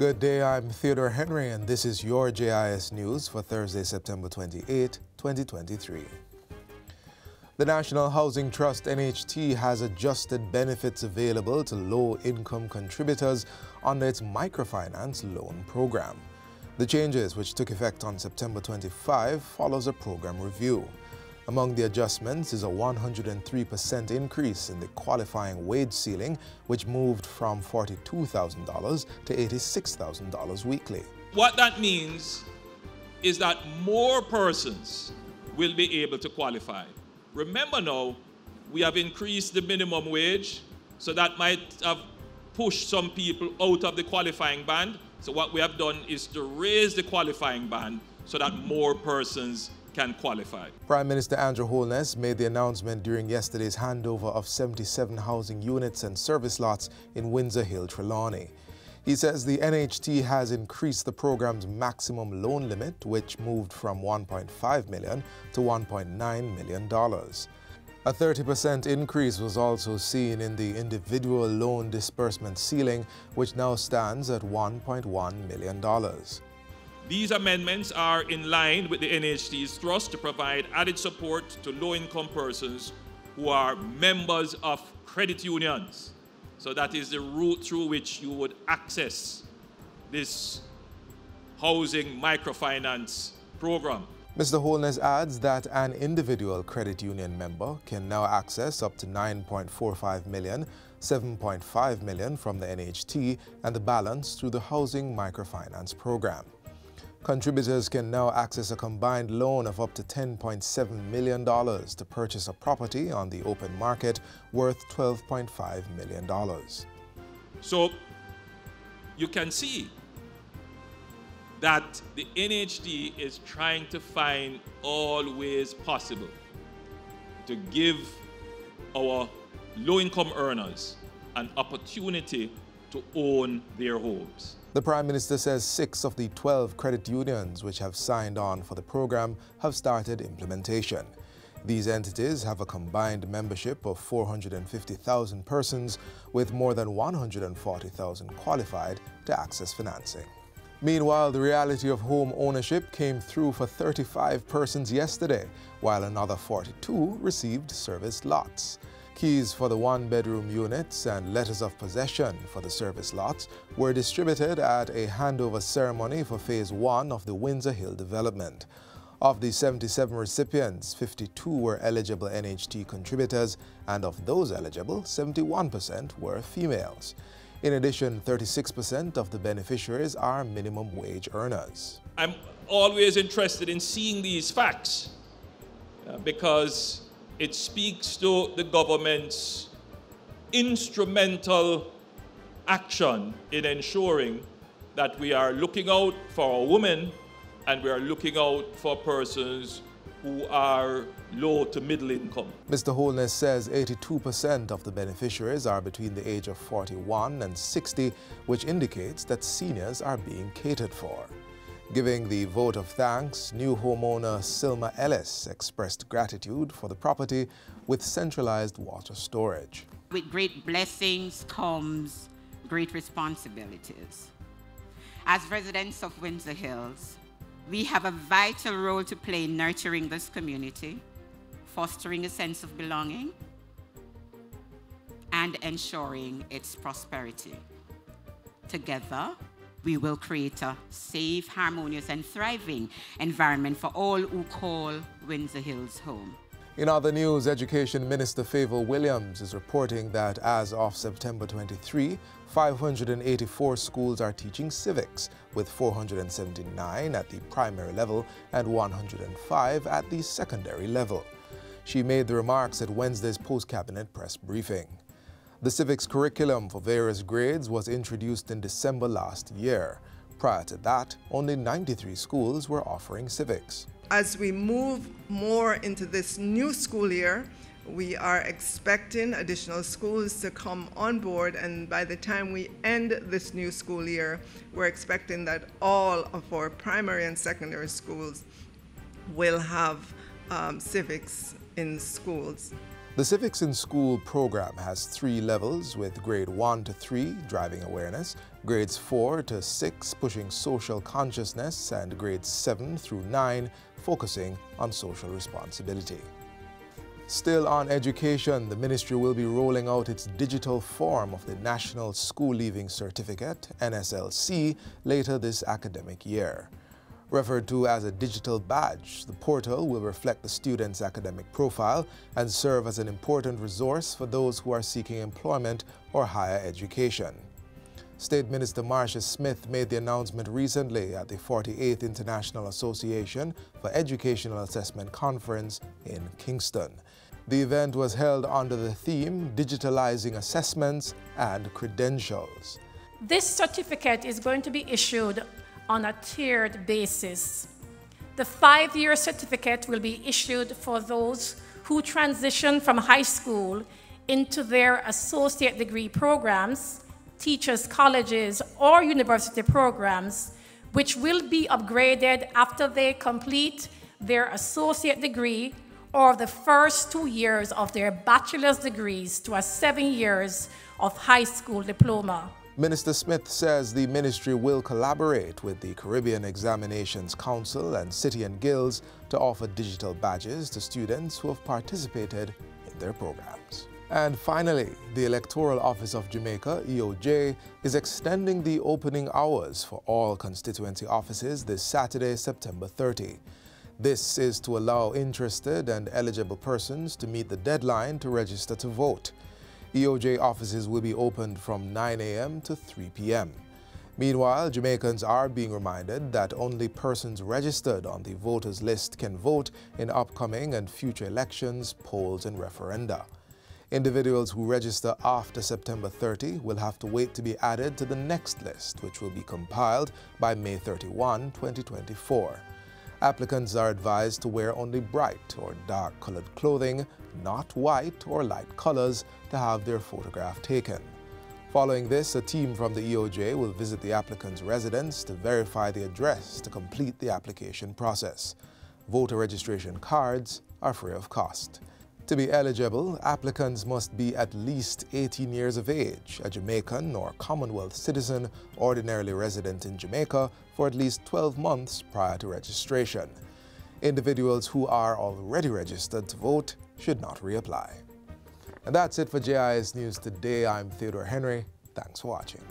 Good day, I'm Theodore Henry, and this is your JIS News for Thursday, September 28, 2023. The National Housing Trust NHT has adjusted benefits available to low-income contributors under its microfinance loan program. The changes, which took effect on September 25, follows a program review. Among the adjustments is a 103% increase in the qualifying wage ceiling, which moved from $42,000 to $86,000 weekly. What that means is that more persons will be able to qualify. Remember now, we have increased the minimum wage, so that might have pushed some people out of the qualifying band. So what we have done is to raise the qualifying band so that more persons can qualify. Prime Minister Andrew Holness made the announcement during yesterday's handover of 77 housing units and service lots in Windsor Hill, Trelawney. He says the NHT has increased the program's maximum loan limit, which moved from $1.5 million to $1.9 million. A 30% increase was also seen in the individual loan disbursement ceiling, which now stands at $1.1 million. These amendments are in line with the NHT's thrust to provide added support to low-income persons who are members of credit unions. So that is the route through which you would access this housing microfinance program. Mr. Holness adds that an individual credit union member can now access up to $9.45 million, $7.5 million from the NHT, and the balance through the housing microfinance program. Contributors can now access a combined loan of up to $10.7 million to purchase a property on the open market worth $12.5 million. So you can see that the NHT is trying to find all ways possible to give our low-income earners an opportunity to own their homes. The Prime Minister says 6 of the 12 credit unions which have signed on for the program have started implementation. These entities have a combined membership of 450,000 persons, with more than 140,000 qualified to access financing. Meanwhile, the reality of home ownership came through for 35 persons yesterday, while another 42 received service lots. Keys for the one-bedroom units and letters of possession for the service lots were distributed at a handover ceremony for Phase 1 of the Windsor Hill development. Of the 77 recipients, 52 were eligible NHT contributors, and of those eligible, 71% were females. In addition, 36% of the beneficiaries are minimum wage earners. I'm always interested in seeing these facts because it speaks to the government's instrumental action in ensuring that we are looking out for our women and we are looking out for persons who are low to middle income. Mr. Holness says 82% of the beneficiaries are between the age of 41 and 60, which indicates that seniors are being catered for. Giving the vote of thanks, new homeowner Silma Ellis expressed gratitude for the property with centralized water storage. With great blessings comes great responsibilities. As residents of Windsor Hills, we have a vital role to play in nurturing this community, fostering a sense of belonging, and ensuring its prosperity. Together, we will create a safe, harmonious, and thriving environment for all who call Windsor Hills home. In other news, Education Minister Favour Williams is reporting that as of September 23, 584 schools are teaching civics, with 479 at the primary level and 105 at the secondary level. She made the remarks at Wednesday's post-cabinet press briefing. The civics curriculum for various grades was introduced in December last year. Prior to that, only 93 schools were offering civics. As we move more into this new school year, we are expecting additional schools to come on board, and by the time we end this new school year, we're expecting that all of our primary and secondary schools will have civics in schools. The Civics in School program has 3 levels, with grade 1 to 3 driving awareness, grades 4 to 6 pushing social consciousness, and grades 7 through 9 focusing on social responsibility. Still on education, the ministry will be rolling out its digital form of the National School Leaving Certificate, NSLC, later this academic year. Referred to as a digital badge, the portal will reflect the student's academic profile and serve as an important resource for those who are seeking employment or higher education. State Minister Marcia Smith made the announcement recently at the 48th International Association for Educational Assessment Conference in Kingston. The event was held under the theme Digitalizing Assessments and Credentials. This certificate is going to be issued on a tiered basis. The 5-year certificate will be issued for those who transition from high school into their associate degree programs, teachers' colleges, or university programs, which will be upgraded after they complete their associate degree or the first 2 years of their bachelor's degrees to a 7 years of high school diploma. Minister Smith says the ministry will collaborate with the Caribbean Examinations Council and City and Guilds to offer digital badges to students who have participated in their programs. And finally, the Electoral Office of Jamaica, EOJ, is extending the opening hours for all constituency offices this Saturday, September 30. This is to allow interested and eligible persons to meet the deadline to register to vote. EOJ offices will be opened from 9 a.m. to 3 p.m. Meanwhile, Jamaicans are being reminded that only persons registered on the voters list can vote in upcoming and future elections, polls, and referenda. Individuals who register after September 30 will have to wait to be added to the next list, which will be compiled by May 31, 2024. Applicants are advised to wear only bright or dark-colored clothing, not white or light colors, to have their photograph taken. Following this, a team from the EOJ will visit the applicant's residence to verify the address to complete the application process. Voter registration cards are free of cost. To be eligible, applicants must be at least 18 years of age, a Jamaican or Commonwealth citizen ordinarily resident in Jamaica for at least 12 months prior to registration. Individuals who are already registered to vote should not reapply. And that's it for JIS News Today. I'm Theodore Henry. Thanks for watching.